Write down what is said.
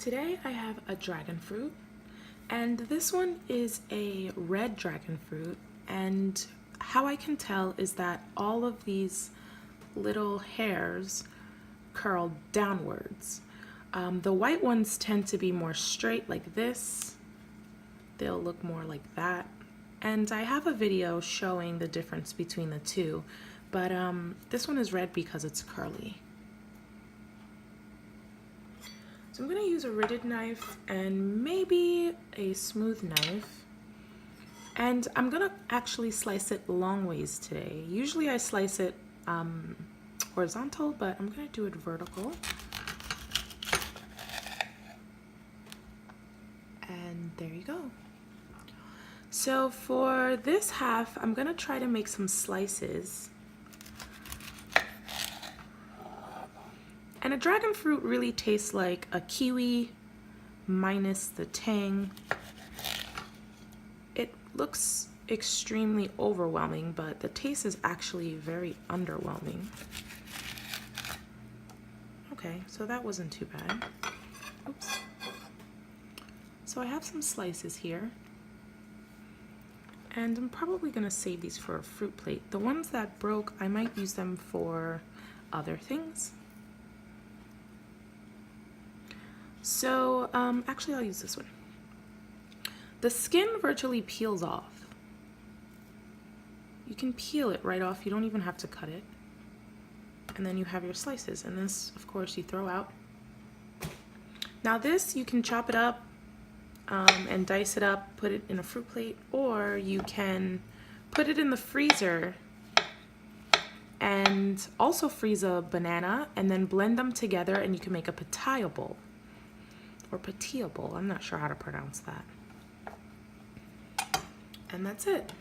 Today I have a dragon fruit, and this one is a red dragon fruit, and how I can tell is that all of these little hairs curl downwards. The white ones tend to be more straight like this. They'll look more like that. And I have a video showing the difference between the two, but this one is red because it's curly. So I'm going to use a ridged knife and maybe a smooth knife. And I'm going to actually slice it long ways today. Usually I slice it horizontal, but I'm going to do it vertical. And there you go. So for this half, I'm going to try to make some slices. And a dragon fruit really tastes like a kiwi minus the tang. It looks extremely overwhelming, but the taste is actually very underwhelming. Okay, so that wasn't too bad. Oops. So I have some slices here. And I'm probably going to save these for a fruit plate. The ones that broke, I might use them for other things. So, actually I'll use this one. The skin virtually peels off. You can peel it right off, you don't even have to cut it. And then you have your slices, and this, of course, you throw out. Now this, you can chop it up and dice it up, put it in a fruit plate, or you can put it in the freezer and also freeze a banana and then blend them together, and you can make a pitaya bowl. Or patilla bowl, I'm not sure how to pronounce that. And that's it.